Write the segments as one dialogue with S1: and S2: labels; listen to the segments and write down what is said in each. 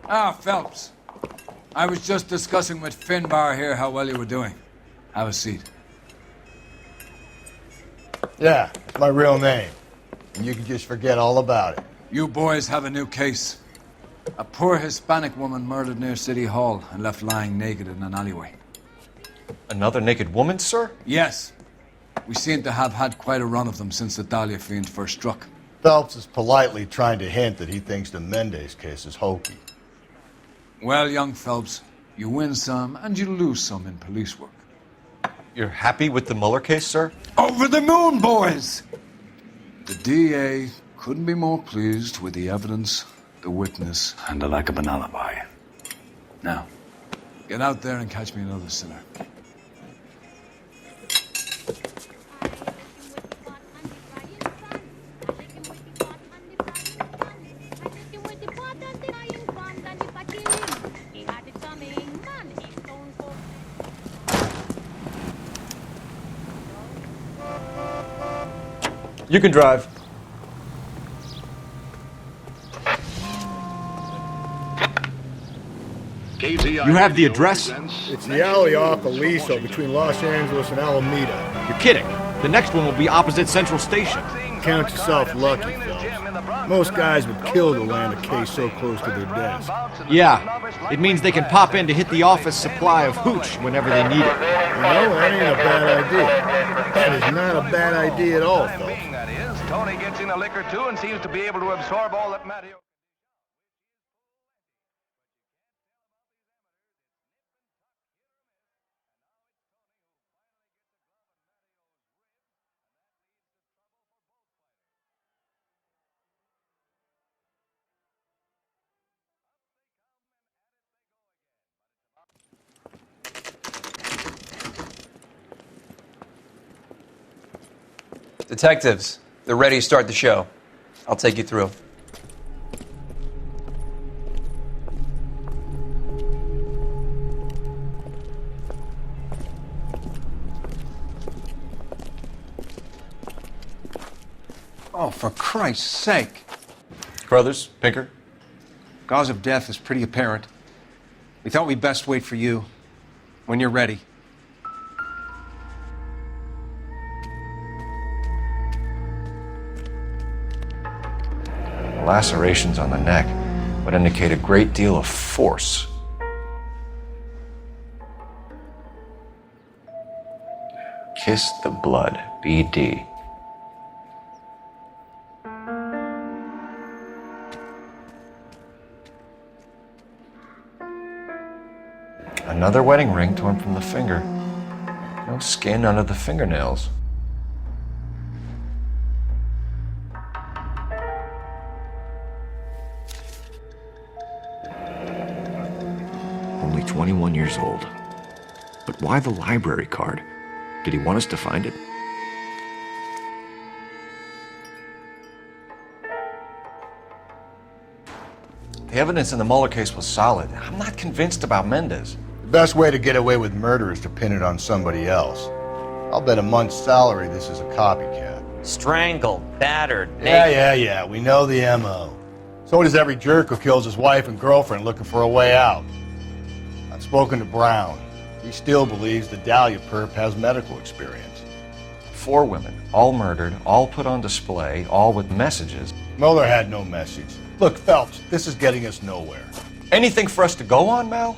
S1: Ah, Phelps. I was just discussing with Finbar here how well you were doing. Have a seat.
S2: Yeah, it's my real name. And you can just forget all about it.
S1: You boys have a new case. A poor Hispanic woman murdered near City Hall and left lying naked in an alleyway.
S3: Another naked woman, sir?
S1: Yes. We seem to have had quite a run of them since the Dahlia fiend first struck.
S2: Phelps is politely trying to hint that he thinks the Mendez case is hokey.
S1: Well, young Phelps, you win some and you lose some in police work.
S3: You're happy with the Mueller case, sir?
S1: Over the moon, boys! The DA couldn't be more pleased with the evidence, the witness, and the lack of an alibi. Now, get out there and catch me another sinner.
S3: You can drive.
S4: You have the address?
S2: It's the alley off Aliso between Los Angeles and Alameda.
S4: You're kidding. The next one will be opposite Central Station.
S2: Count yourself lucky, Phelps. Most guys would kill to land a case so close to their desk.
S4: Yeah, it means they can pop in to hit the office supply of hooch whenever they need it.
S2: You know, that ain't a bad idea. That is not a bad idea at all, Phelps.
S5: That is, Tony gets in a lick or two and seems to be able to absorb all that matter.
S6: Detectives, they're ready to start the show. I'll take you through.
S7: Oh, for Christ's sake.
S3: Brothers, Pinker?
S7: Cause of death is pretty apparent. We thought we'd best wait for you. When you're ready.
S3: Lacerations on the neck would indicate a great deal of force. Kiss the blood, BD. Another wedding ring torn from the finger. No skin under the fingernails.
S4: Only 21 years old. But why the library card? Did he want us to find it?
S3: The evidence in the Mueller case was solid. I'm not convinced about Mendez.
S2: The best way to get away with murder is to pin it on somebody else. I'll bet a month's salary this is a copycat.
S8: Strangled, battered,
S2: Yeah, we know the M.O. So does every jerk who kills his wife and girlfriend looking for a way out. I've spoken to Brown. He still believes the Dahlia perp has medical experience.
S3: 4 women, all murdered, all put on display, all with messages.
S2: Mueller had no message. Look, Phelps, this is getting us nowhere.
S3: Anything for us to go on, Mal?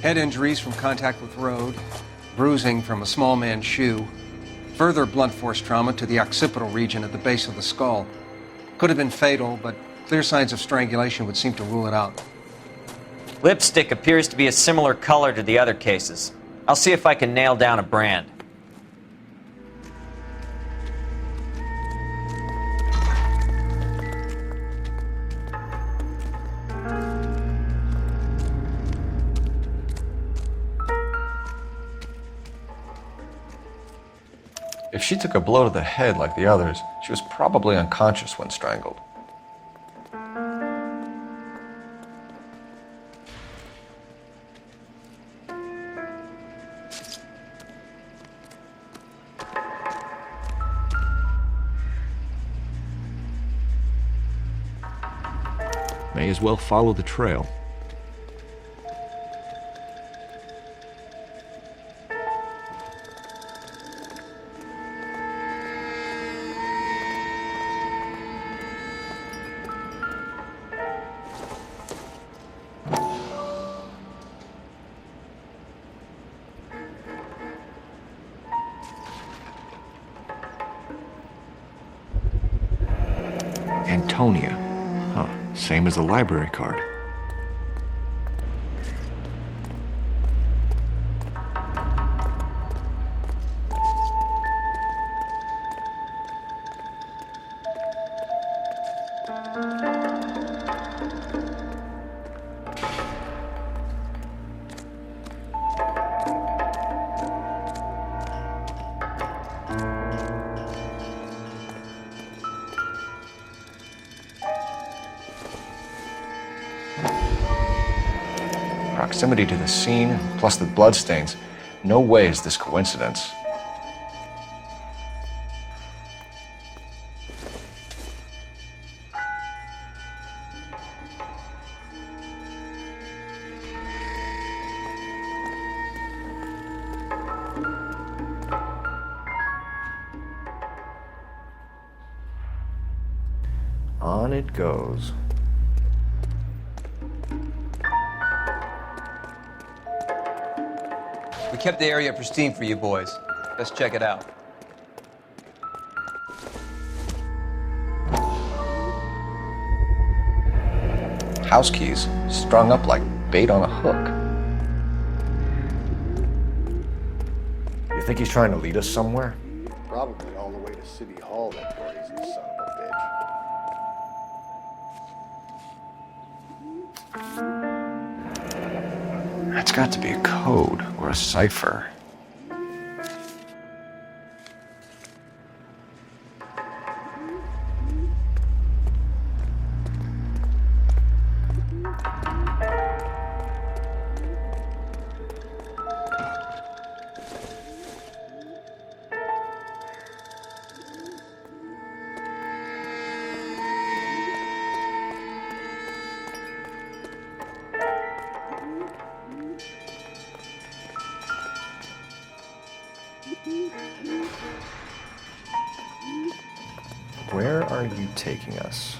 S7: Head injuries from contact with road, bruising from a small man's shoe, further blunt force trauma to the occipital region at the base of the skull. Could have been fatal, but clear signs of strangulation would seem to rule it out.
S8: Lipstick appears to be a similar color to the other cases. I'll see if I can nail down a brand.
S3: If she took a blow to the head like the others, she was probably unconscious when strangled.
S4: May as well follow the trail. Antonia. Huh, same as the library card. Proximity to the scene, plus the bloodstains. No way is this coincidence. On it goes.
S6: We kept the area pristine for you boys. Let's check it out.
S3: House keys, strung up like bait on a hook. You think he's trying to lead us somewhere?
S2: Probably all the way to City Hall, that crazy son of a bitch.
S3: That's got to be a code or a cipher. Where are you taking us?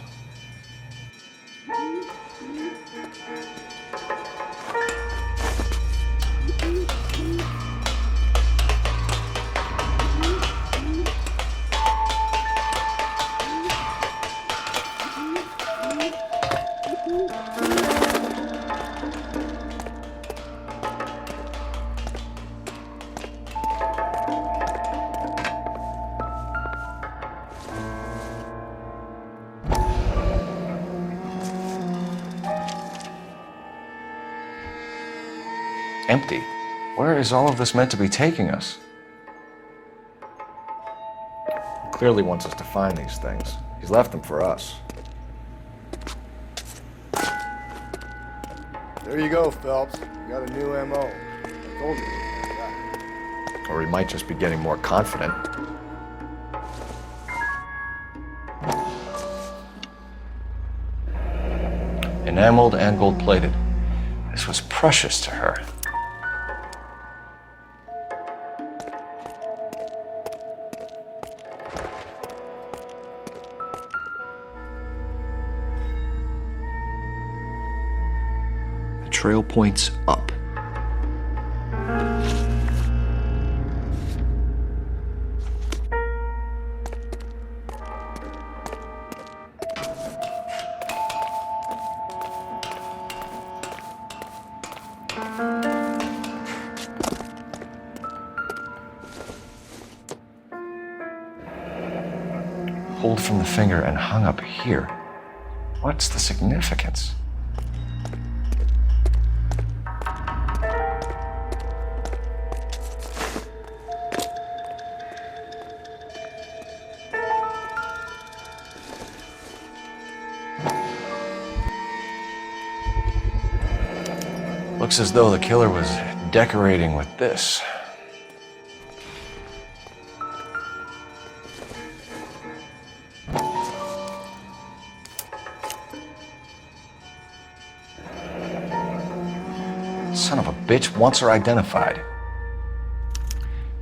S3: Empty. Where is all of this meant to be taking us? He clearly wants us to find these things. He's left them for us.
S2: There you go, Phelps. You got a new MO. I told you it was like that.
S3: Or he might just be getting more confident. Enameled and gold-plated. This was precious to her. The trail points up. Pulled from the finger and hung up here. What's the significance? Looks as though the killer was decorating with this. Son of a bitch wants her identified.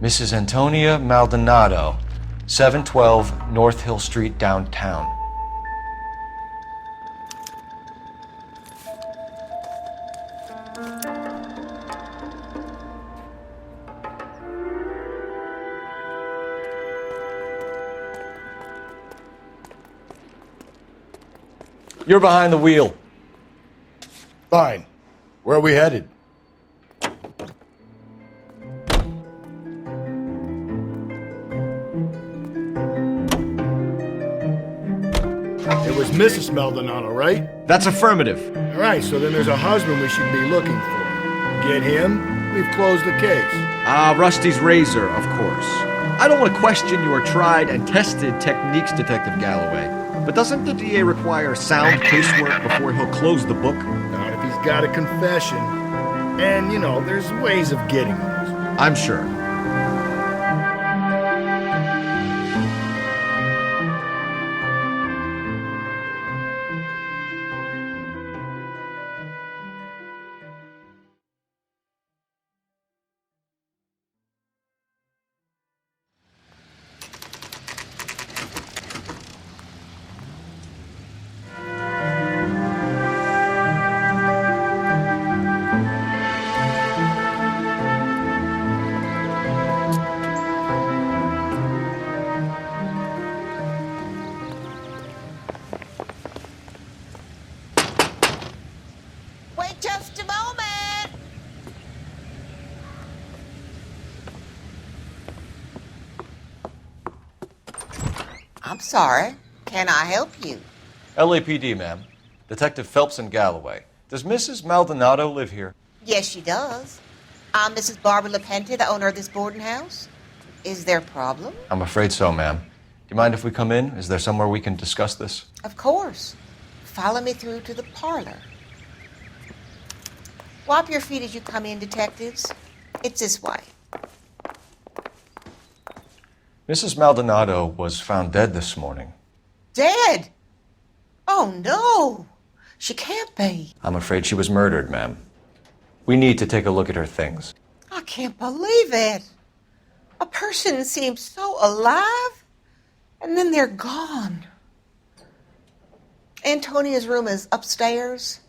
S3: Mrs. Antonia Maldonado, 712 North Hill Street, downtown. You're behind the wheel.
S2: Fine. Where are we headed? It was Mrs. Maldonado, right?
S4: That's affirmative.
S2: All right, so then there's a husband we should be looking for. Get him, we've closed the case.
S4: Rusty's razor, of course. I don't want to question your tried and tested techniques, Detective Galloway. But doesn't the DA require sound casework before he'll close the book?
S2: Not if he's got a confession. And, you know, there's ways of getting those.
S4: I'm sure.
S9: Wait just a moment. I'm sorry. Can I help you?
S3: LAPD, ma'am. Detective Phelps and Galloway. Does Mrs. Maldonado live here?
S9: Yes, she does. I'm Mrs. Barbara LaPente, the owner of this boarding house. Is there a problem?
S3: I'm afraid so, ma'am. Do you mind if we come in? Is there somewhere we can discuss this?
S9: Of course. Follow me through to the parlor. Wipe your feet as you come in, detectives. It's this way.
S3: Mrs. Maldonado was found dead this morning.
S9: Dead? Oh, no. She can't be.
S3: I'm afraid she was murdered, ma'am. We need to take a look at her things.
S9: I can't believe it. A person seems so alive, and then they're gone. Antonia's room is upstairs,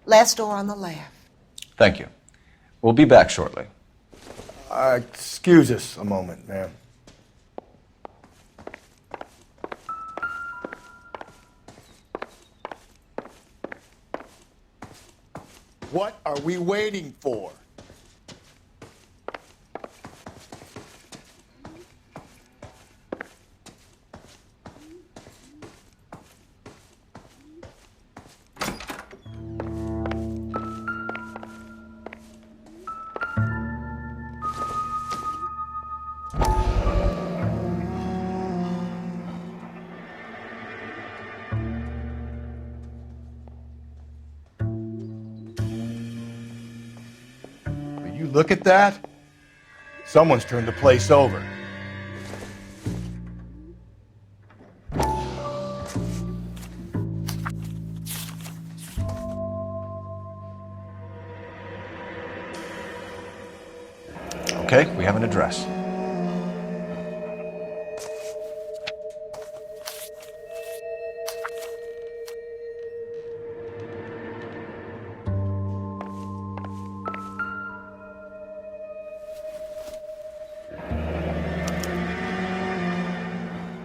S9: last door on the left.
S3: Thank you. We'll be back shortly.
S2: Excuse us a moment, ma'am. What are we waiting for? You look at that? Someone's turned the place over.
S3: Okay, we have an address.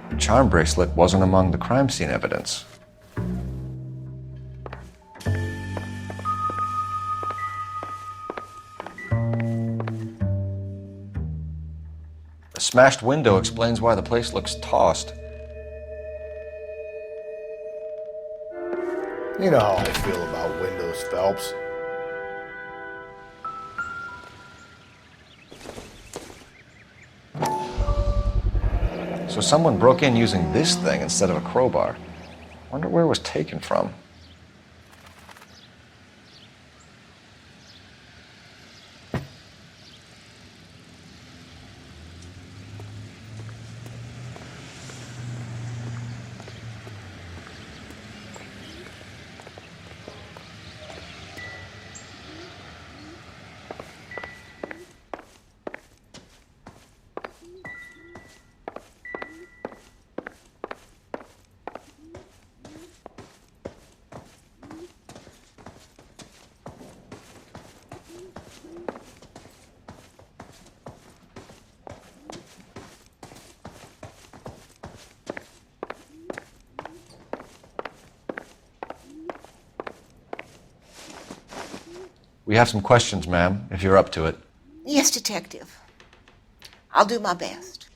S3: The charm bracelet wasn't among the crime scene evidence. The smashed window explains why the place looks tossed.
S2: You know how I feel about windows, Phelps.
S3: So someone broke in using this thing instead of a crowbar. Wonder where it was taken from. We have some questions, ma'am, if you're up to it.
S9: Yes, Detective. I'll do my best.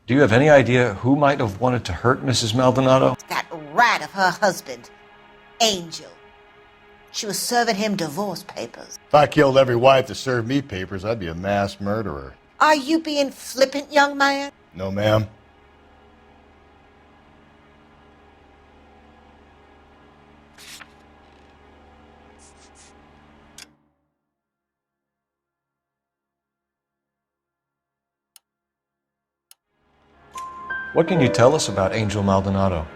S3: Do you have any idea who might have wanted to hurt Mrs. Maldonado?
S9: That rat of her husband, Angel. She was serving him divorce papers.
S2: If I killed every wife that served me papers, I'd be a mass murderer.
S9: Are you being flippant, young man?
S2: No, ma'am.
S3: What can you tell us about Angel Maldonado?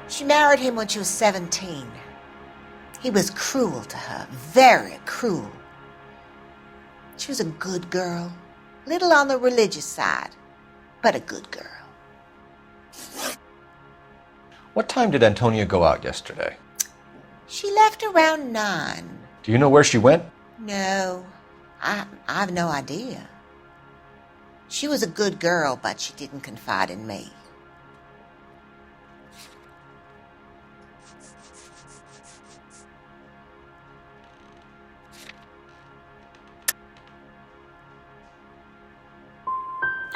S9: She married him when she was 17. He was cruel to her, very cruel. She was a good girl, little on the religious side, but a good girl.
S3: What time did Antonia go out yesterday?
S9: She left around 9.
S3: Do you know where she went?
S9: No, I have no idea. She was a good girl, but she didn't confide in me.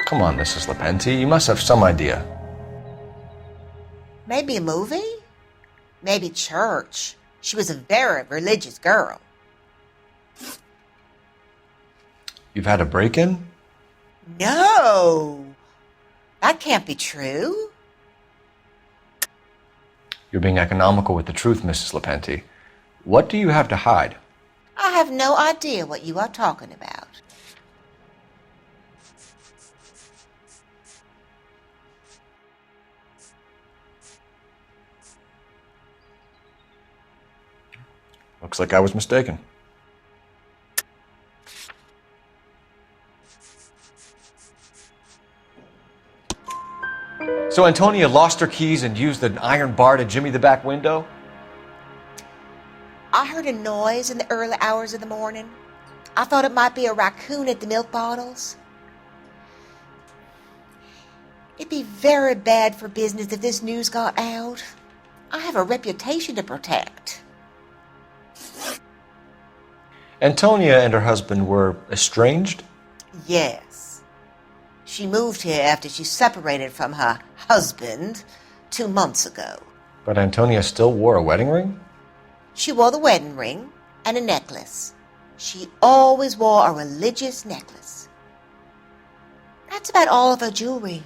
S3: Come on, Mrs. Lepenti, you must have some idea.
S9: Maybe a movie? Maybe church. She was a very religious girl.
S3: You've had a break-in?
S9: No, that can't be true.
S3: You're being economical with the truth, Mrs. Lepenti. What do you have to hide?
S9: I have no idea what you are talking about.
S3: Looks like I was mistaken. So Antonia lost her keys and used an iron bar to jimmy the back window?
S9: I heard a noise in the early hours of the morning. I thought it might be a raccoon at the milk bottles. It'd be very bad for business if this news got out. I have a reputation to protect.
S3: Antonia and her husband were estranged?
S9: Yes. She moved here after she separated from her husband 2 months ago.
S3: But Antonia still wore a wedding ring?
S9: She wore the wedding ring and a necklace. She always wore a religious necklace. That's about all of her jewelry.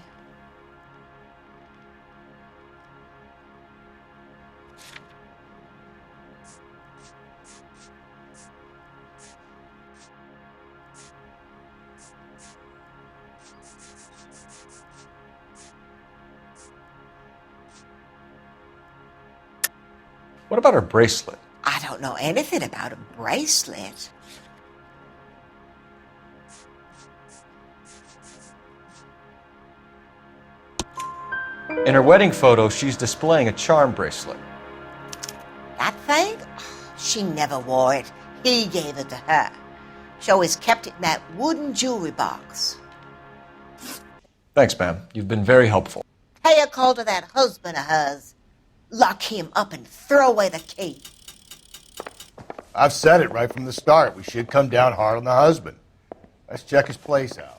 S3: What about her bracelet?
S9: I don't know anything about a bracelet.
S3: In her wedding photo, she's displaying a charm bracelet.
S9: That thing? She never wore it. He gave it to her. She always kept it in that wooden jewelry box.
S3: Thanks, ma'am. You've been very helpful.
S9: Pay a call to that husband of hers. Lock him up and throw away the key.
S2: I've said it right from the start. We should come down hard on the husband. Let's check his place out.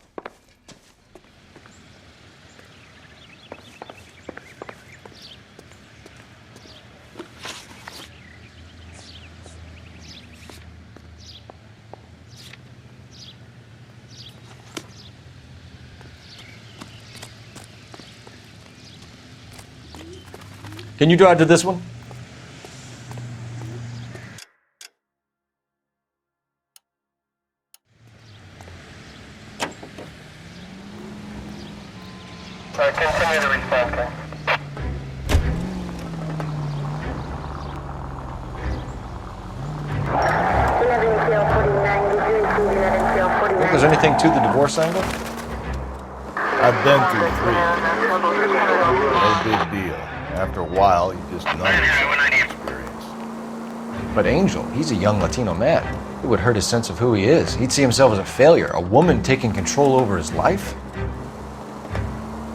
S3: Can you drive to this one?
S10: Continue to respond, okay?
S3: Think there's anything to the divorce angle?
S2: I've been through 3. No big deal. After a while, you just know it's experience.
S3: But Angel, he's a young Latino man. It would hurt his sense of who he is. He'd see himself as a failure, a woman taking control over his life.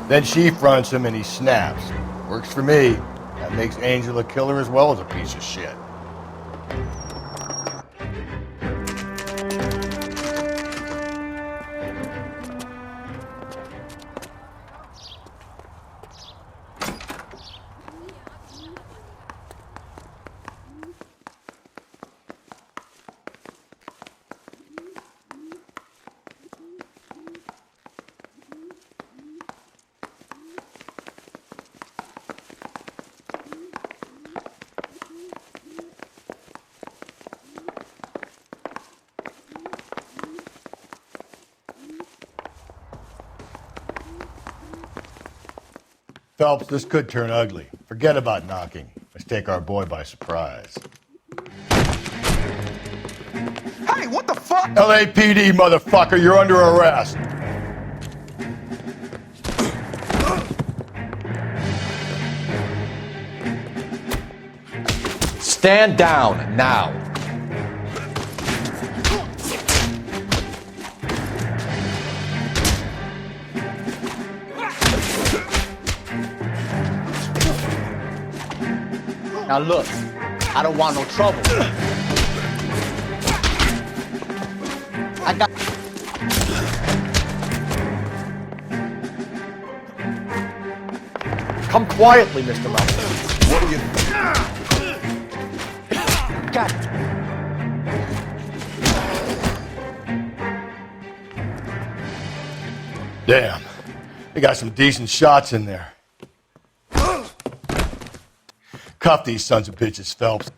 S2: Then she fronts him and he snaps. Works for me. That makes Angel a killer as well as a piece of shit. Phelps, this could turn ugly. Forget about knocking. Let's take our boy by surprise.
S5: Hey, what the fuck?
S2: LAPD, motherfucker, you're under arrest.
S3: Stand down now.
S11: Now look, I don't want no trouble. I got...
S3: Come quietly, Mr. Melton.
S2: What are you...
S11: God.
S2: Damn. They got some decent shots in there. Cuff these sons of bitches, Phelps.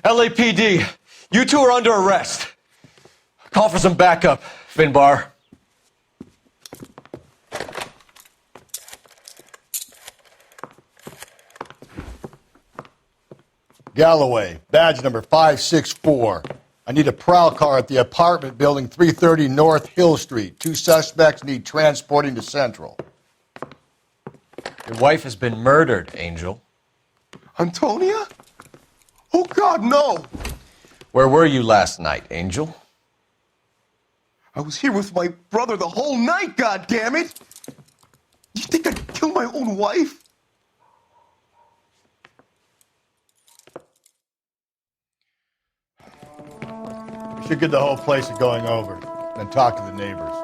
S3: LAPD, you two are under arrest. Call for some backup, Finbar.
S2: Galloway, badge number 564. I need a prowl car at the apartment building 330 North Hill Street. 2 suspects need transporting to Central.
S3: Your wife has been murdered, Angel.
S5: Antonia? Oh, God, no!
S3: Where were you last night, Angel?
S5: I was here with my brother the whole night, goddammit! You think I'd kill my own wife?
S2: We should get the whole place a going over, then talk to the neighbors.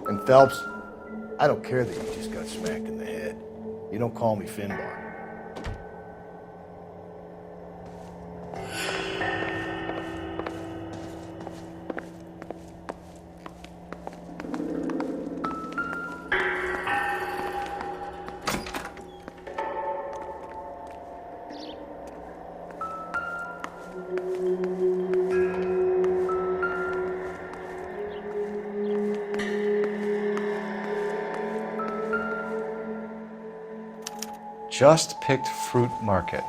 S2: And Phelps, I don't care that you just got smacked in the head. You don't call me Finbar.
S3: Just picked fruit market.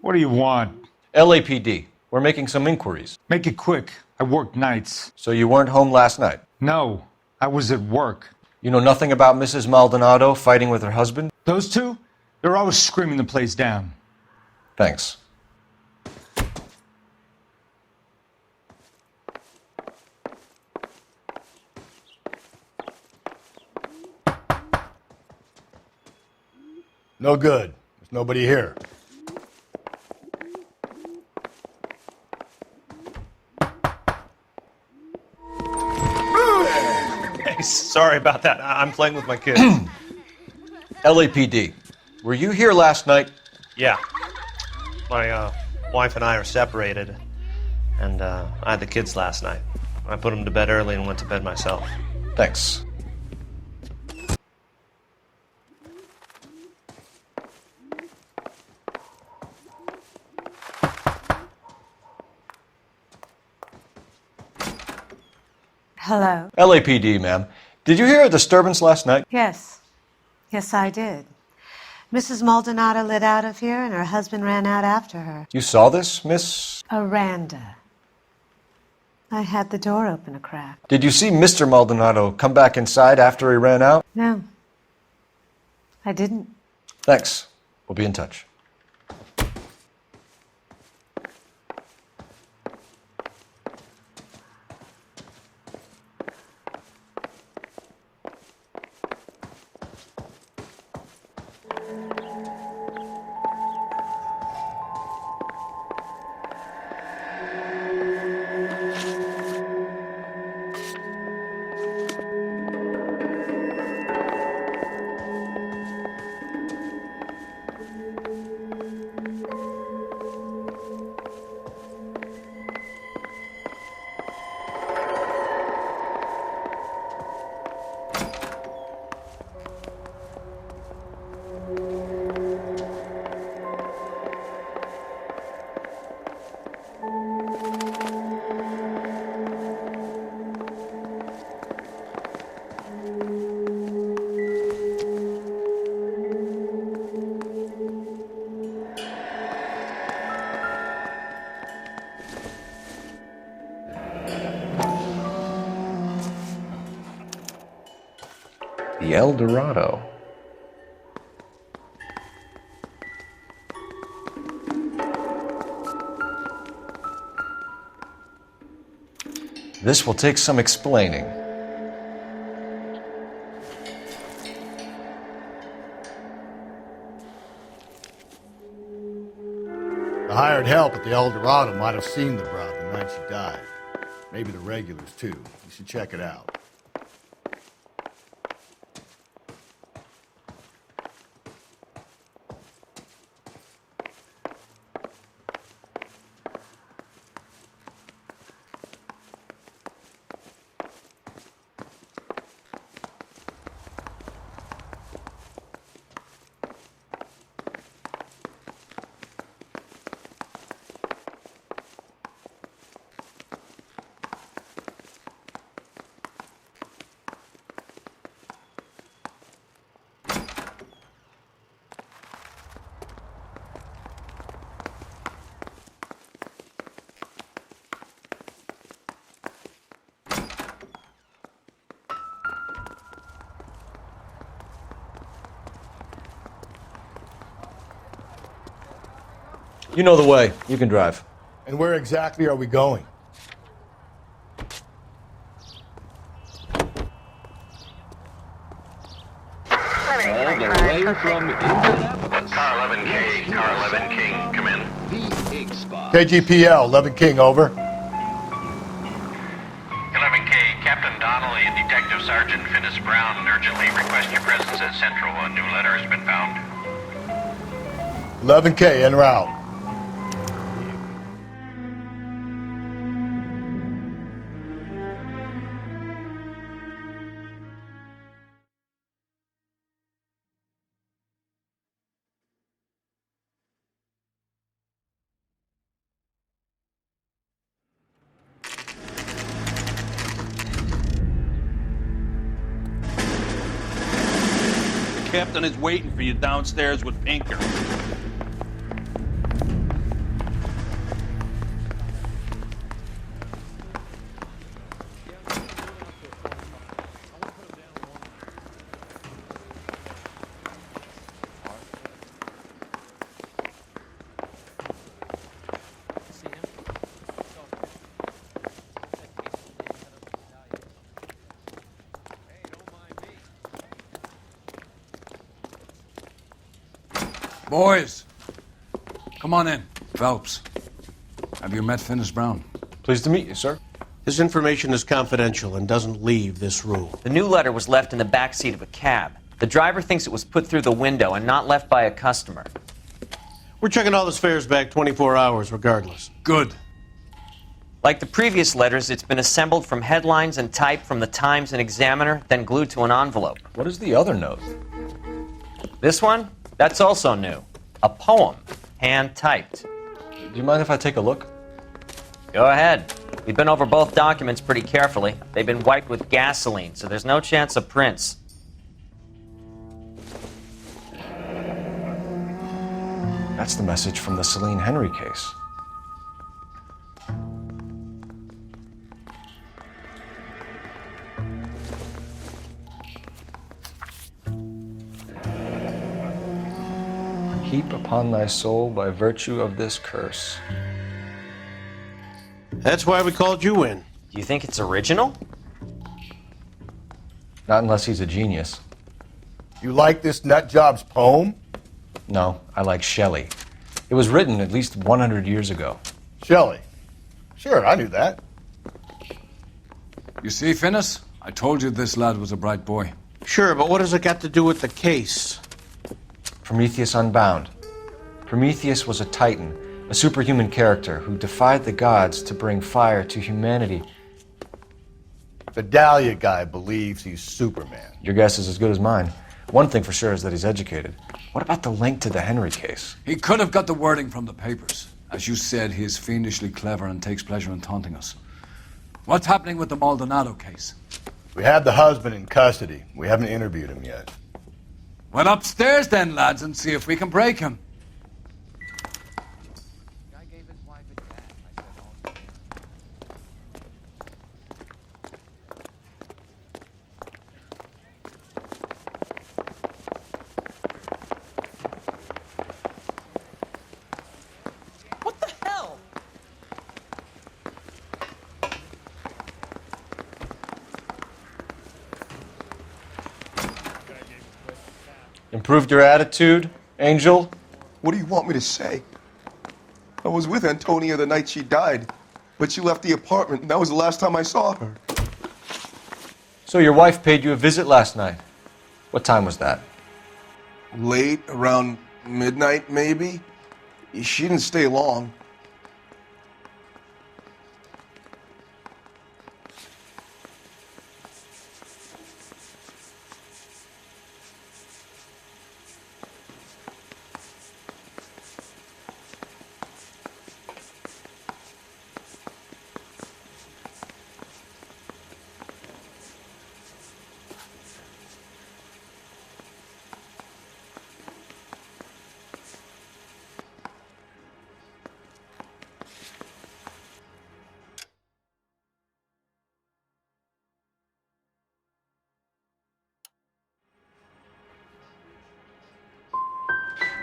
S12: What do you want?
S3: LAPD, we're making some inquiries.
S12: Make it quick. I work nights.
S3: So you weren't home last night?
S12: No, I was at work.
S3: You know nothing about Mrs. Maldonado fighting with her husband?
S12: Those two? They're always screaming the place down.
S3: Thanks.
S2: No good. There's nobody here.
S13: Sorry about that. I'm playing with my kids.
S3: LAPD, were you here last night?
S13: Yeah. My wife and I are separated, and I had the kids last night. I put them to bed early and went to bed myself.
S3: Thanks.
S14: Hello.
S3: LAPD, ma'am. Did you hear a disturbance last night?
S14: Yes. Yes, I did. Mrs. Maldonado lit out of here, and her husband ran out after her.
S3: You saw this, Miss?
S14: Aranda. I had the door open a crack.
S3: Did you see Mr. Maldonado come back inside after he ran out?
S14: No. I didn't.
S3: Thanks. We'll be in touch. The El Dorado. This will take some explaining.
S2: The hired help at the El Dorado might have seen the broad the night she died. Maybe the regulars, too. You should check it out.
S3: You know the way. You can drive.
S2: And where exactly are we going?
S10: All the way from Indianapolis. Car 11K, Car 11 King, come in. The big spot.
S2: KGPL, 11 King, over.
S10: 11K, Captain Donnelly and Detective Sergeant Finis Brown urgently request your presence at Central. A new letter has been found.
S2: 11K, en route.
S15: The captain is waiting for you downstairs with Pinker.
S1: Boys, come on in. Phelps, have you met Finis Brown?
S3: Pleased to meet you, sir.
S16: His information is confidential and doesn't leave this room.
S8: The new letter was left in the back seat of a cab. The driver thinks it was put through the window and not left by a customer.
S16: We're checking all his fares back 24 hours regardless.
S1: Good.
S8: Like the previous letters, it's been assembled from headlines and typed from the Times and Examiner, then glued to an envelope.
S3: What is the other note?
S8: This one? That's also new. A poem, hand-typed.
S3: Do you mind if I take a look?
S8: Go ahead. We've been over both documents pretty carefully. They've been wiped with gasoline, so there's no chance of prints.
S3: That's the message from the Celine Henry case. Heap upon thy soul by virtue of this curse.
S16: That's why we called you in.
S8: Do you think it's original?
S3: Not unless he's a genius.
S2: You like this nutjob's poem?
S3: No, I like Shelley. It was written at least 100 years ago.
S2: Shelley? Sure, I knew that.
S1: You see, Finis? I told you this lad was a bright boy.
S16: Sure, but what has it got to do with the case?
S3: Prometheus Unbound. Prometheus was a titan, a superhuman character who defied the gods to bring fire to humanity.
S2: The Dahlia guy believes he's Superman.
S3: Your guess is as good as mine. One thing for sure is that he's educated. What about the link to the Henry case?
S1: He could have got the wording from the papers. As you said, he is fiendishly clever and takes pleasure in taunting us. What's happening with the Maldonado case?
S2: We have the husband in custody. We haven't interviewed him yet.
S1: Well, upstairs then, lads, and see if we can break him.
S3: improved your attitude, Angel?
S5: What do you want me to say? I was with Antonia the night she died, but she left the apartment, and that was the last time I saw her.
S3: So your wife paid you a visit last night. What time was that?
S5: Late, around midnight, maybe? She didn't stay long.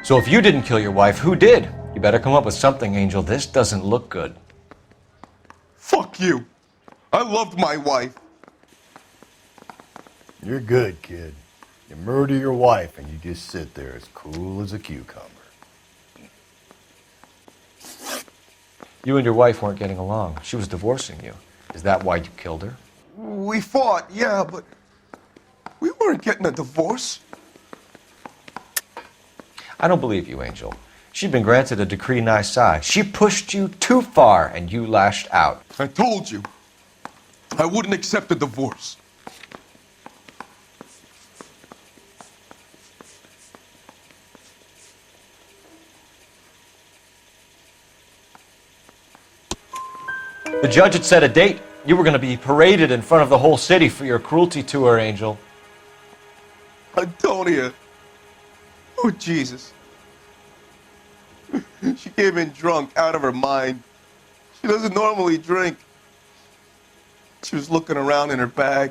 S3: So if you didn't kill your wife, who did? You better come up with something, Angel. This doesn't look good.
S5: Fuck you. I loved my wife.
S2: You're good, kid. You murder your wife and you just sit there as cool as a cucumber.
S3: You and your wife weren't getting along. She was divorcing you. Is that why you killed her?
S5: We fought, yeah, but we weren't getting a divorce.
S3: I don't believe you, Angel. She'd been granted a decree nisi. She pushed you too far and you lashed out.
S5: I told you. I wouldn't accept a divorce.
S3: The judge had set a date. You were going to be paraded in front of the whole city for your cruelty to her, Angel.
S5: Antonia. Oh, Jesus. She came in drunk, out of her mind. She doesn't normally drink. She was looking around in her bag.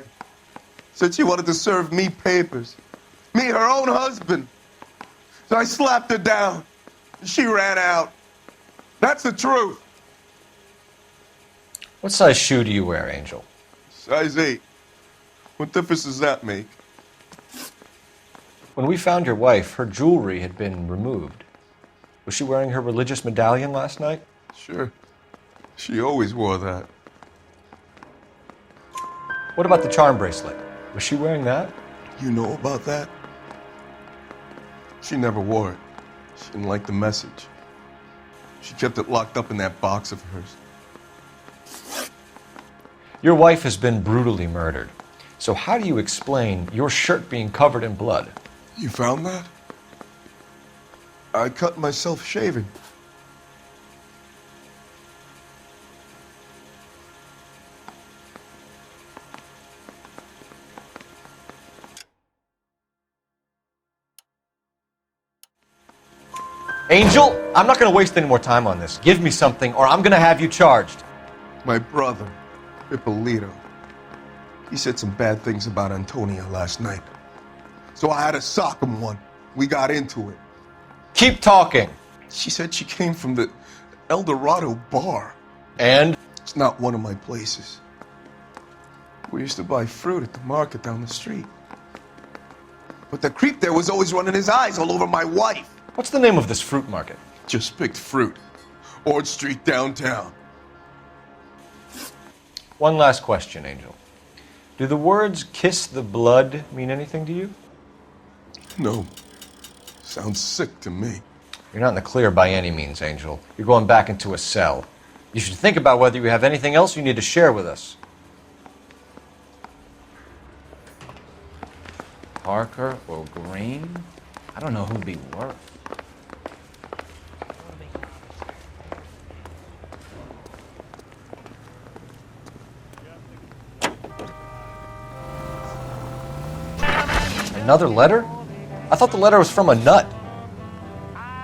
S5: Said she wanted to serve me papers. Me, her own husband. So I slapped her down. She ran out. That's the truth.
S3: What size shoe do you wear, Angel?
S5: Size 8. What difference does that make?
S3: When we found your wife, her jewelry had been removed. Was she wearing her religious medallion last night?
S5: Sure. She always wore that.
S3: What about the charm bracelet? Was she wearing that?
S5: You know about that? She never wore it. She didn't like the message. She kept it locked up in that box of hers.
S3: Your wife has been brutally murdered. So how do you explain your shirt being covered in blood?
S5: You found that? I cut myself shaving.
S3: Angel, I'm not going to waste any more time on this. Give me something or I'm going to have you charged.
S5: My brother, Ippolito, he said some bad things about Antonia last night. So I had to sock him one. We got into it.
S3: Keep talking.
S5: She said she came from the El Dorado bar.
S3: And?
S5: It's not one of my places. We used to buy fruit at the market down the street. But the creep there was always running his eyes all over my wife.
S3: What's the name of this fruit market?
S5: Just picked fruit. Ord Street downtown.
S3: One last question, Angel. Do the words kiss the blood mean anything to you?
S5: No. Sounds sick to me.
S3: You're not in the clear by any means, Angel. You're going back into a cell. You should think about whether you have anything else you need to share with us.
S17: Parker or Green? I don't know who'd be worse.
S3: Another letter? I thought the letter was from a nut.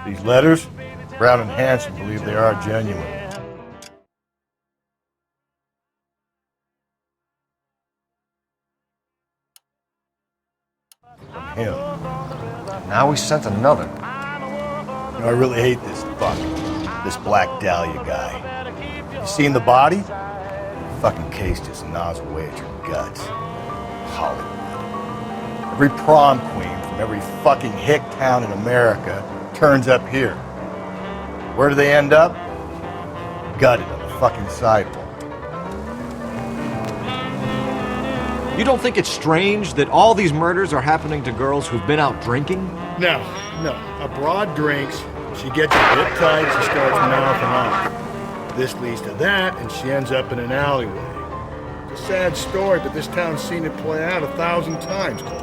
S2: These letters, Brown and Hanson believe they are genuine. From him.
S3: Now we sent another.
S2: You know, I really hate this this Black Dahlia guy. You seen the body? The fucking case just gnaws away at your guts. Hollywood. Every prom queen from from every fucking hick town in America turns up here. Where do they end up? Gutted on the fucking sidewalk.
S4: You don't think it's strange that all these murders are happening to girls who've been out drinking?
S2: No. A broad drinks, she gets a bit tight, she starts mouthing off. This leads to that, and she ends up in an alleyway. It's a sad story, but this town's seen it play out 1,000 times, Cole.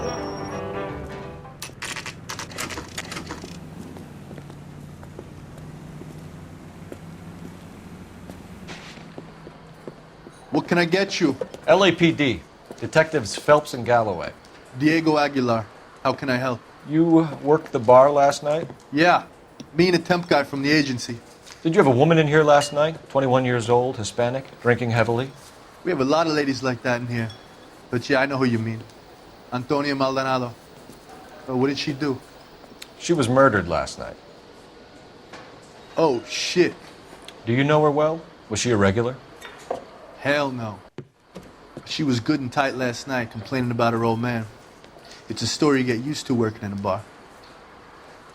S5: What can I get you?
S3: LAPD. Detectives Phelps and Galloway.
S5: Diego Aguilar. How can I help?
S3: You worked the bar last night?
S5: Yeah. Me and a temp guy from the agency.
S3: Did you have a woman in here last night? 21 years old, Hispanic, drinking heavily?
S5: We have a lot of ladies like that in here. But yeah, I know who you mean. Antonia Maldonado. What did she do?
S3: She was murdered last night.
S5: Oh, shit.
S3: Do you know her well? Was she a regular?
S5: Hell no. She was good and tight last night, complaining about her old man. It's a story you get used to working in a bar.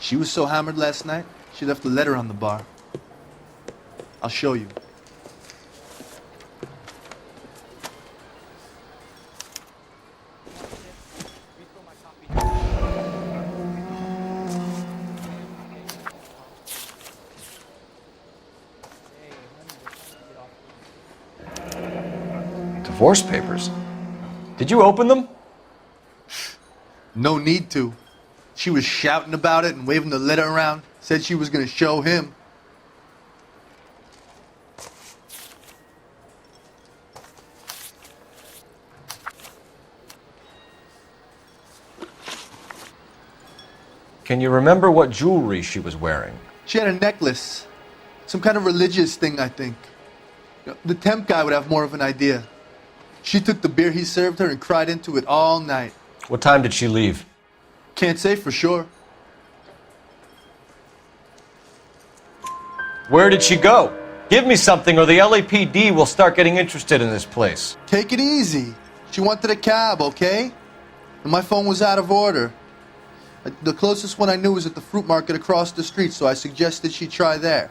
S5: She was so hammered last night, she left a letter on the bar. I'll show you.
S3: Divorce papers? Did you open them?
S5: No need to. She was shouting about it and waving the letter around. Said she was going to show him.
S3: Can you remember what jewelry she was wearing?
S5: She had a necklace. Some kind of religious thing, I think. The temp guy would have more of an idea. She took the beer he served her and cried into it all night.
S3: What time did she leave?
S5: Can't say for sure.
S3: Where did she go? Give me something or the LAPD will start getting interested in this place.
S5: Take it easy. She wanted a cab, okay? And my phone was out of order. The closest one I knew was at the fruit market across the street, so I suggested she try there.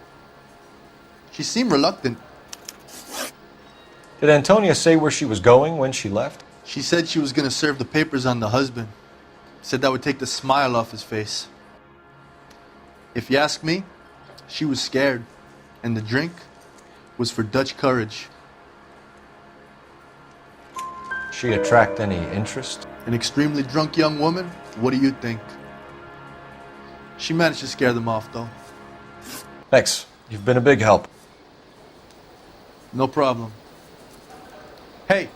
S5: She seemed reluctant.
S3: Did Antonia say where she was going when she left?
S5: She said she was going to serve the papers on the husband. Said that would take the smile off his face. If you ask me, she was scared. And the drink was for Dutch courage.
S3: She attract any interest?
S5: An extremely drunk young woman? What do you think? She managed to scare them off, though.
S3: Thanks. You've been a big help.
S5: No problem. Hey,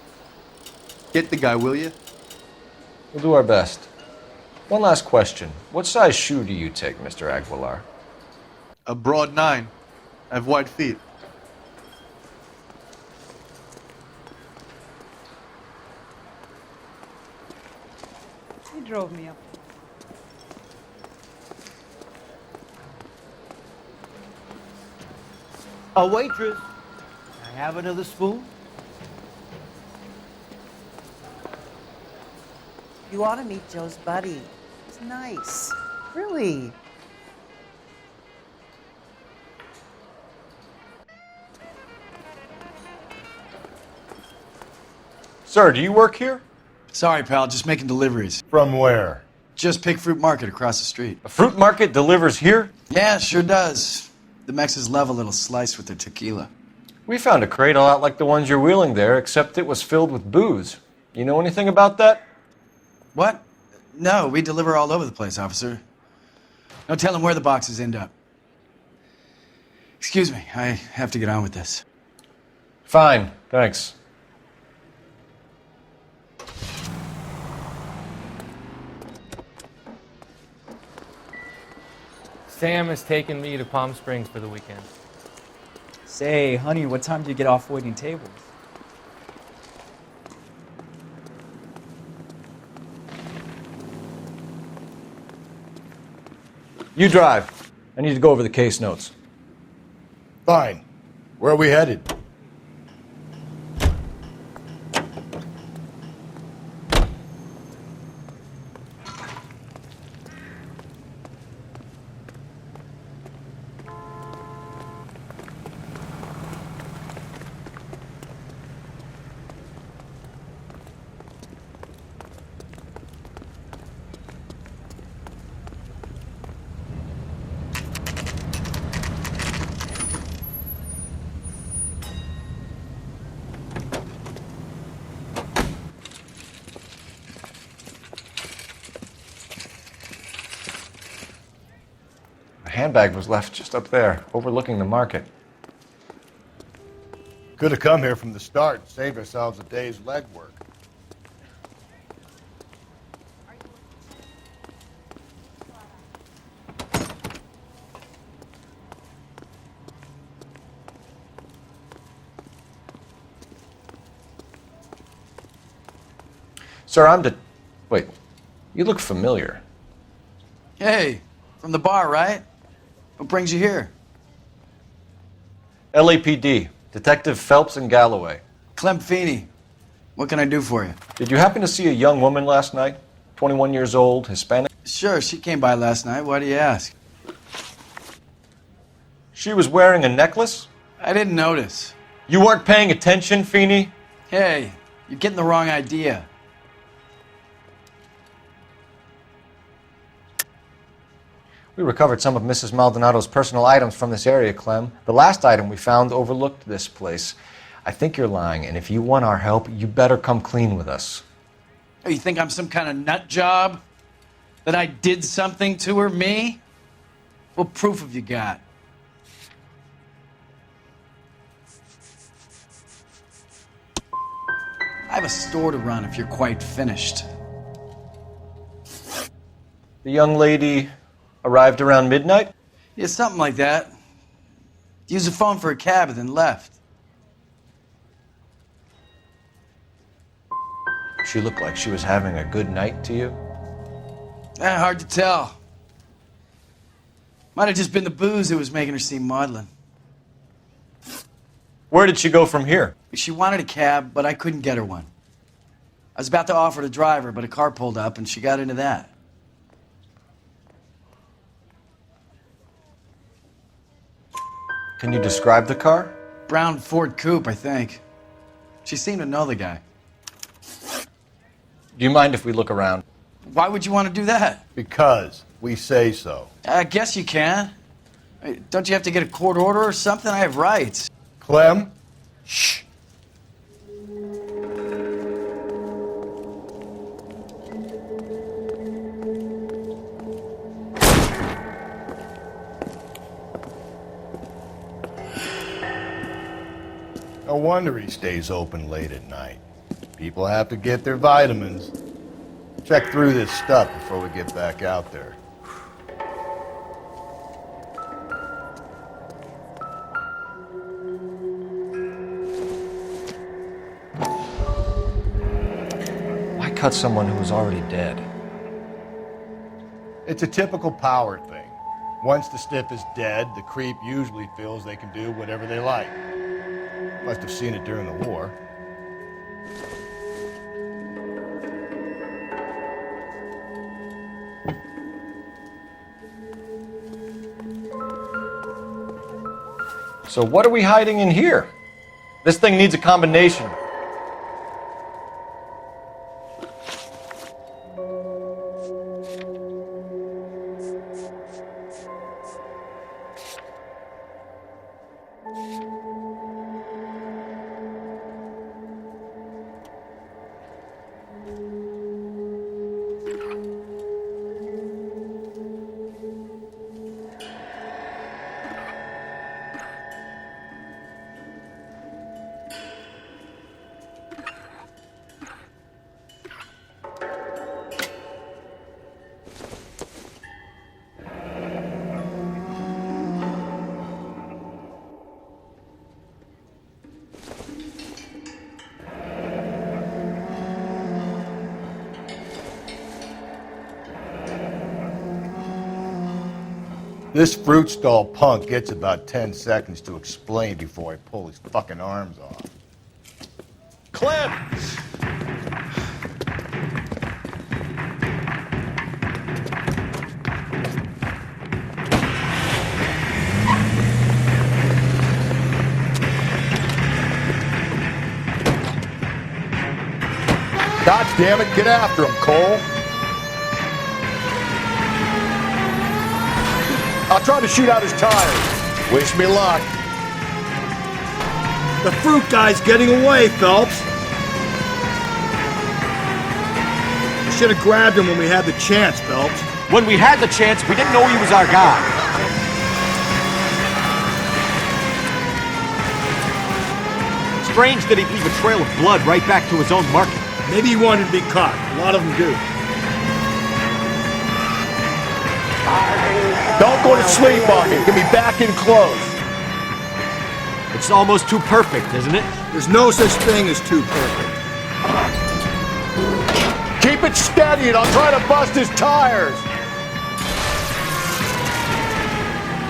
S5: get the guy, will you?
S3: We'll do our best. One last question. What size shoe do you take, Mr. Aguilar?
S5: A broad 9. I have wide feet.
S18: He drove me up.
S11: A waitress. I have another spoon.
S18: You ought to meet Joe's buddy. He's nice. Really.
S3: Sir, do you work here?
S1: Sorry, pal, just making deliveries.
S2: From where?
S1: Just Pig Fruit Market across the street.
S3: A fruit market delivers here?
S1: Yeah, sure does. The Mexes love a little slice with their tequila.
S3: We found a crate a lot like the ones you're wheeling there, except it was filled with booze. You know anything about that?
S1: What? No, we deliver all over the place, officer. No telling where the boxes end up. Excuse me, I have to get on with this.
S3: Fine, thanks.
S19: Sam has taken me to Palm Springs for the weekend.
S20: Say, honey, what time do you get off waiting tables?
S3: You drive. I need to go over the case notes.
S2: Fine. Where are we headed?
S3: handbag was left just up there, overlooking the market.
S2: Could have come here from the start and saved ourselves a day's legwork.
S3: Sir, Wait, you look familiar.
S21: Hey, from the bar, right? What brings you here?
S3: LAPD, Detective Phelps and Galloway.
S21: Clem Feeney. What can I do for you?
S3: Did you happen to see a young woman last night? 21 years old, Hispanic?
S21: Sure, she came by last night. Why do you ask?
S3: She was wearing a necklace?
S21: I didn't notice.
S3: You weren't paying attention, Feeney?
S21: Hey, you're getting the wrong idea.
S3: We recovered some of Mrs. Maldonado's personal items from this area, Clem. The last item we found overlooked this place. I think you're lying, and if you want our help, you better come clean with us.
S21: Oh, you think I'm some kind of nut job? That I did something to her, me? What proof have you got? I have a store to run if you're quite finished.
S3: The young lady arrived around midnight?
S21: Yeah, something like that. Used the phone for a cab and then left.
S3: She looked like she was having a good night to you?
S21: Hard to tell. Might have just been the booze that was making her seem maudlin.
S3: Where did she go from here?
S21: She wanted a cab, but I couldn't get her one. I was about to offer to drive her, but a car pulled up and she got into that.
S3: Can you describe the car?
S21: Brown Ford Coupe, I think. She seemed to know the guy.
S3: Do you mind if we look around?
S21: Why would you want to do that?
S2: Because we say so.
S21: I guess you can. Don't you have to get a court order or something? I have rights.
S2: Clem? Shh. No wonder he stays open late at night. People have to get their vitamins. Check through this stuff before we get back out there.
S3: Why cut someone who was already dead?
S2: It's a typical power thing. Once the stiff is dead, the creep usually feels they can do whatever they like. Must have seen it during the war.
S3: So what are we hiding in here? This thing needs a combination.
S2: This fruit stall punk gets about 10 seconds to explain before I pull his fucking arms off.
S3: Clem!
S2: God damn it, get after him, Cole. I'll try to shoot out his tires. Wish me luck.
S16: The fruit guy's getting away, Phelps. We should have grabbed him when we had the chance, Phelps.
S4: When we had the chance, we didn't know he was our guy. strange that he'd leave a trail of blood right back to his own market.
S2: Maybe he wanted to be caught. A lot of them do. Don't go to sleep on me. Get me back in close.
S4: It's almost too perfect, isn't it?
S2: There's no such thing as too perfect. Keep it steady and I'll try to bust his tires.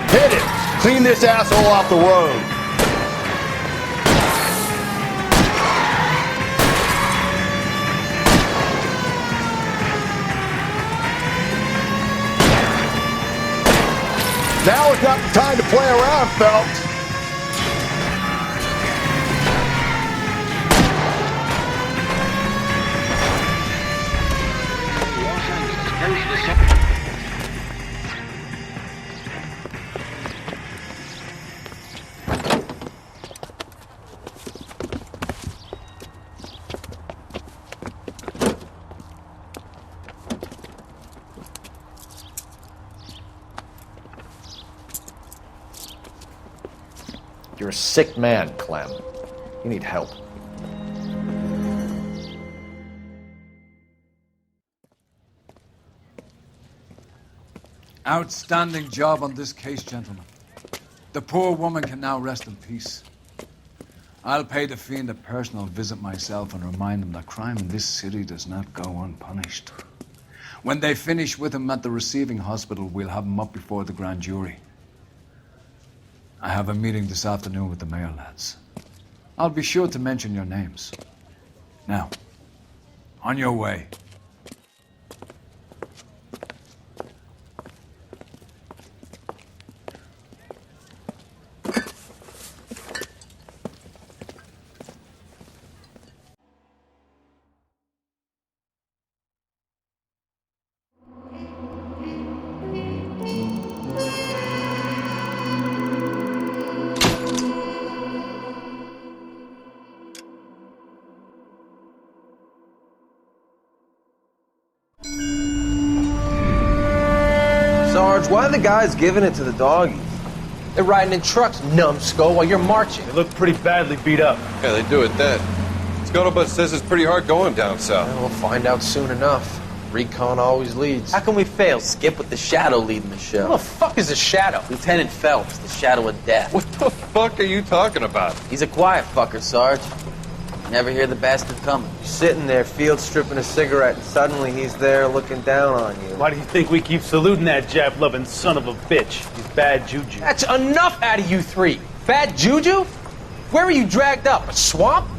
S2: Hit it. Clean this asshole off the road. Now is not the time to play around, Phelps.
S3: You're a sick man, Clem. You need help.
S1: Outstanding job on this case, gentlemen. The poor woman can now rest in peace. I'll pay the fiend a personal visit myself and remind him that crime in this city does not go unpunished. When they finish with him at the receiving hospital, we'll have him up before the grand jury. I have a meeting this afternoon with the mayor lads. I'll be sure to mention your names. Now, on your way.
S6: Sarge, why are the guys giving it to the doggies? They're riding in trucks, numbskull, while you're marching.
S16: They look pretty badly beat up.
S7: Yeah, they do it then. Scuttlebutt says it's pretty hard going down south.
S6: Yeah, we'll find out soon enough. Recon always leads. How can we fail, Skip, with the Shadow leading the show? Who the fuck is the Shadow? Lieutenant Phelps, the Shadow of Death.
S7: What the fuck are you talking about?
S6: He's a quiet fucker, Sarge. Never hear the bastard coming. You're sitting there, field stripping a cigarette, and suddenly he's there looking down on you.
S16: Why do you think we keep saluting that Jap-loving son of a bitch? He's bad juju.
S6: That's enough out of you three. Bad juju? Where were you dragged up? A swamp?